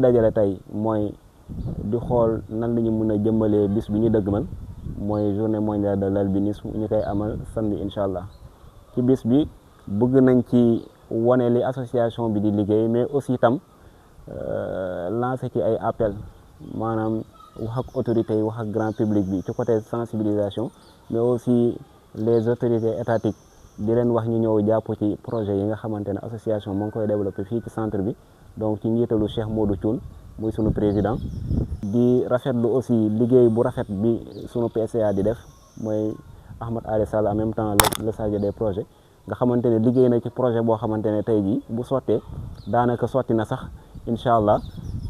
dajale tey mooy di xool nan la ñu mën a jëmbalee bis bi ñu dëggmal mooy journée mondiale de l'albinisme ñu koy amal samedi incha allah. ci bis bi bëgg nañ ci wane li association bi di liggéey, mais aussi itam lancer ci ay appel maanaam wax ak autorités yi wax ak grand public bi ci côté sensibilisation, mais aussi les autorités étatiques di leen wax ñu ñëw jàpp ci projet yi nga xamante ne association moo ngi koy développé fii ci centre bi, donc ci njiitalu Cheikh Modou Thioune muy sunu président. di rafetlu aussi liggéey bu rafet bi sunu PCA di def mooy Ahmed Ali Sall, en même temps le chargé des projets, nga xamante ne liggéey na ci projet boo xamante ne tey jii bu sottee daanaka sotti na sax incha allah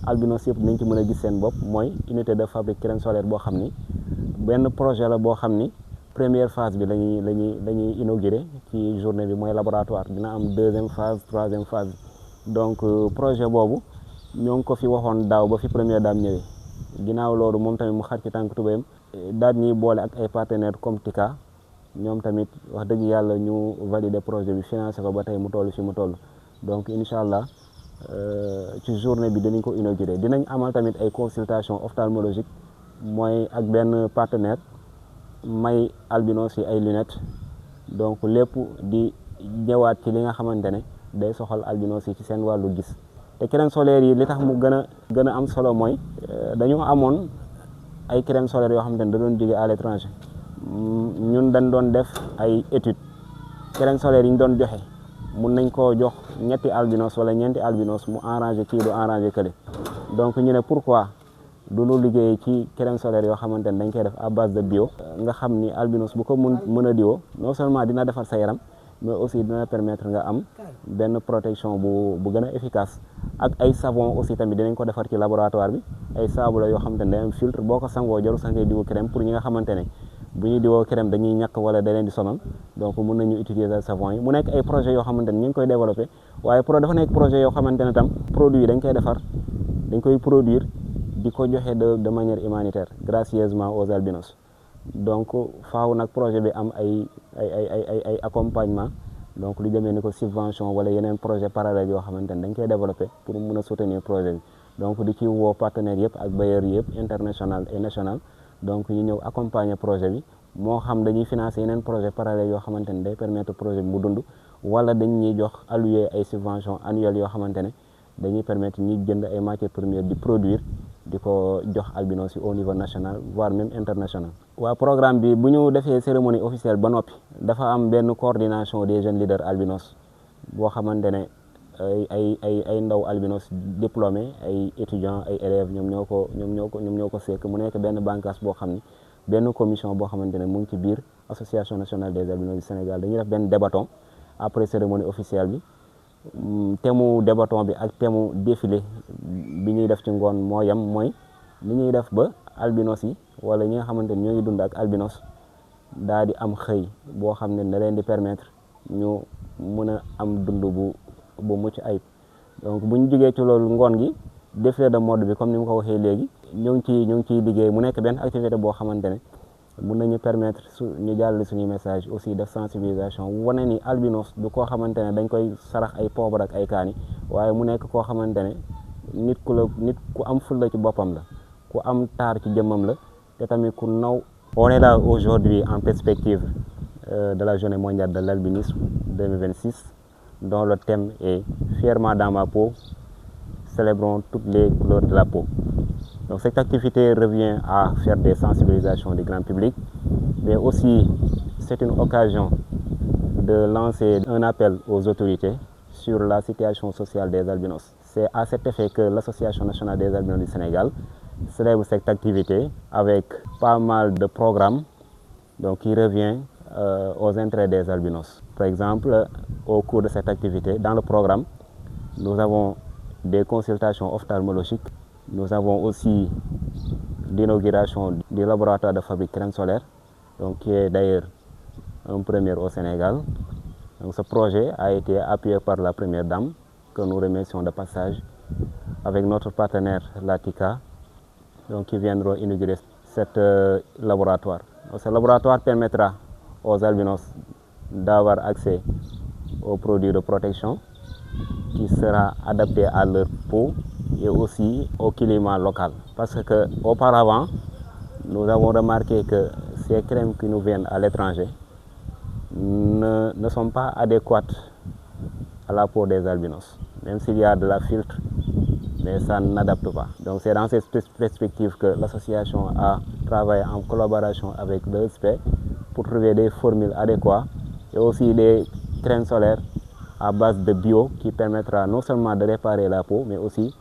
albinos yëpp nañ ci mën a gis seen bopp. mooy unité de fabrique crème solaire boo xam ni benn projet la boo xam ni première phase bi lañuy inauguré ci journée bi, mooy laboratoire. dina am deuxième phase, troisième phase. donc projet boobu ñoo ngi ko fi waxoon daaw ba fi première dame ñëwee. ginnaaw loolu moom tamit mu xar ci tànk tubéyam daal ñuy boole ak ay partenaires comme TICA, ñoom tamit wax dëgg yàlla ñu valider projet bi, financé ko ba tey mu toll fi mu toll. donc incha allah ci journée bi dinañ ko inauguré. dinañ amal tamit ay consultation ophtalmologique, mooy ak benn partenaire may albinos yi ay lunettes. donc lépp di ñëwaat ci li nga xamante ne day soxal albinos yi ci seen wàllu gis. te crème solaire yi li tax mu gën a am solo mooy dañoo amoon ay crème solaire yoo xamante ne da doon jóge à l'étranger. ñun dañ doon def ay études, crème solaire yi ñu doon joxe mun nañ koo jox ñetti albinos wala ñeenti albinos mu arrangé kii du arrangé kële. donc ñu ne pourquoi du ñu liggéey ci crème solaire yoo xamante ne dañ koy def à base de bio, nga xam ni albinos bu ko mën a diwoo non seulement dina defar sa yaram, mais aussi dina permettre nga am benn protection bu gën a efficace. ak ay savon aussi tamit dinañ ko defar ci laboratoire bi, ay saabu la yoo xamante ne day am filtre, boo ko sangoo jarul sax ngay diwoo crème. pour ñi nga xamante ne bu ñuy diwoo crème dañuy ñàkk wala da leen di sonal, donc mun nañu utiliser savon yi. mu nekk ay projet yoo xamante ne ñu ngi koy développé, waaye dafa nekk projet yoo xamante ne tam produit yi dañ koy defar, dañ koy produire di ko joxe de manière humanitaire gracieusement aux albinos. donc faaw nag projet bi am ay accompagnement, donc lu demee ni ko subvention wala yeneen projet parallèle yoo xamante ne dañ koy développé pour mun a soutenir projet bi. donc di ci woo partenaires yëpp ak bailleurs yëpp international et national, donc ñu ñëw accompagner projet bi. moo xam dañuy financer yeneen projet parallèle yoo xamante ne day permettre projet bi mu dund, wala dañ ñuy jox allouer ay subvention annuelles yoo xamante ne dañuy permettre ñuy jënd ay matières premières di produire di ko jox albinos yi au niveau national voire même international. waa programme bi bu ñu defee cérémonie officielle ba noppi dafa am benn coordination des jeunes leaders albinos boo xamante ne ay ndaw albinos diplômés, ay étudiants, ay élèves ñoom ñoo ko sekk. mu nekk benn bànqaas boo xam ni benn commission boo xamante ne mu ngi ci biir association nationale des albinos du Sénégal. dañuy def benn débatton après cérémonie officielle bi. thème débatton bi ak thème défilé bi ñuy def ci ngoon moo yem, mooy li ñuy def ba albinos yi wala ñi nga xamante ne ñoo ngi dund ak albinos daal di am xëy boo xam ne da leen di permettre ñu mën a am dund bu mucc ayib. donc bu ñu jógee ci loolu ngoon gi défilé de mode bi comme ni mu ko waxee léegi ñu ngi ciy liggéey. mu nekk benn activité boo xamante ne mun nañu permettre ñu jàllale suñu message aussi def sensibilisation, wane ni albinos du koo xamante ne dañ koy sarax ay poobar ak ay kaani, waaye mu nekk koo xamante ne nit ku am fulla ci boppam la, ku am taar ci jëmmam la, te tamit ku naw. On est là aujourd'hui en perspective de la journée mondiale de l'albinisme 2026, dont le thème est Fièrement dans ma peau, célébrons toutes les couleurs de la peau. Donc cette activité revient à faire des sensibilisations du grand public, mais aussi c'est une occasion de lancer un appel aux autorités sur la situation sociale des albinos. C'est à cet effet que l'Association nationale des albinos du Sénégal célèbre cette activité avec pas mal de programmes, donc qui revient aux intérêts des albinos. Par exemple, au cours de cette activité, dans le programme, nous avons des consultations ophtalmologiques. Nous avons aussi l'inauguration du laboratoire de fabrique crème solaire, donc qui est d'ailleurs un premier au Sénégal. Donc ce projet a été appuyé par la première dame, que nous remercions de passage, avec notre partenaire la TICA, donc qui viendront inaugurer cet laboratoire. Donc, ce laboratoire permettra aux albinos d'avoir accès aux produits de protection qui sera adapté à leur peau et aussi au climat local. Parce qu'auparavant, nous avons remarqué que ces crèmes qui nous viennent à l'étranger ne sont pas adéquates à la peau des albinos. Même s'il y a de la filtre, mais ça n'adapte pas. Donc c'est dans cette perspective que l'association a travaillé en collaboration avec l'ESP pour trouver des formules adéquates et aussi des crèmes solaires à base de bio qui permettra non seulement de réparer la peau, mais aussi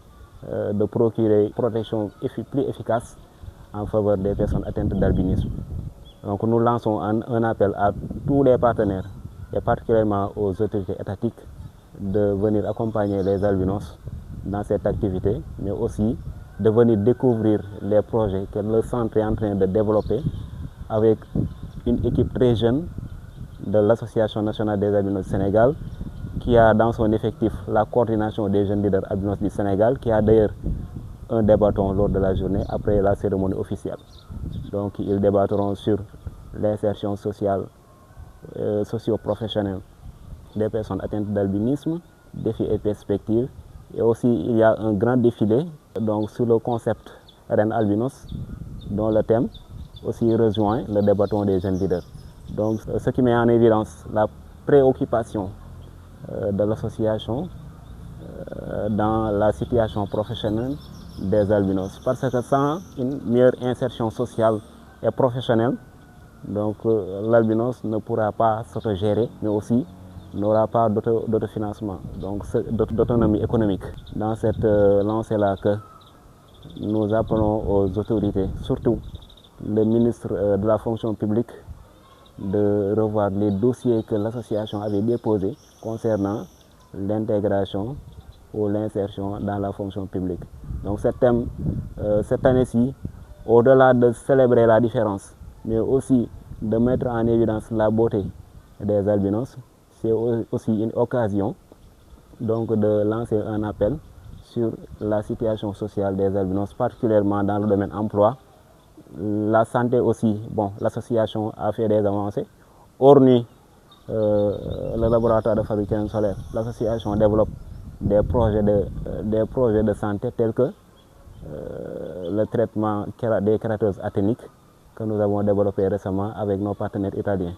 de procurer une protection plus efficace en faveur des personnes atteintes d'albinisme. Donc nous lançons un appel à tous les partenaires et particulièrement aux autorités étatiques de venir accompagner les albinos dans cette activité, mais aussi de venir découvrir les projets que le centre est en train de développer avec une équipe très jeune de l'Association nationale des albinos du Sénégal, qui a dans son effectif la coordination des jeunes leaders albinos du Sénégal, qui a d'ailleurs un débatton lors de la journée après la cérémonie officielle. Donc ils débattront sur l'insertion sociale, socio-professionnelle des personnes atteintes d'albinisme, défis et perspectives. Et aussi il y a un grand défilé donc, sur le concept Rennes Albinos, dont le thème aussi rejoint le débatton des jeunes leaders. Donc ce qui met en évidence la préoccupation de l'association dans la situation professionnelle des albinos. Parce que sans une meilleure insertion sociale et professionnelle, donc l'albinos ne pourra pas s'autogérer, mais aussi n'aura pas d'autofinancement, donc d'autonomie économique. Dans cette lancée-là que nous appelons aux autorités, surtout le ministre de la fonction publique, de revoir les dossiers que l'association avait déposés concernant l'intégration ou l'insertion dans la fonction publique. Donc cette année-ci, au-delà de célébrer la différence, mais aussi de mettre en évidence la beauté des albinos, c'est aussi une occasion donc, de lancer un appel sur la situation sociale des albinos, particulièrement dans le domaine emploi. La santé aussi, bon, l'association a fait des avancées. Hormis le laboratoire de fabrication solaire, l'association développe des projets de santé tels que le traitement des kératoses athéniques que nous avons développé récemment avec nos partenaires italiens.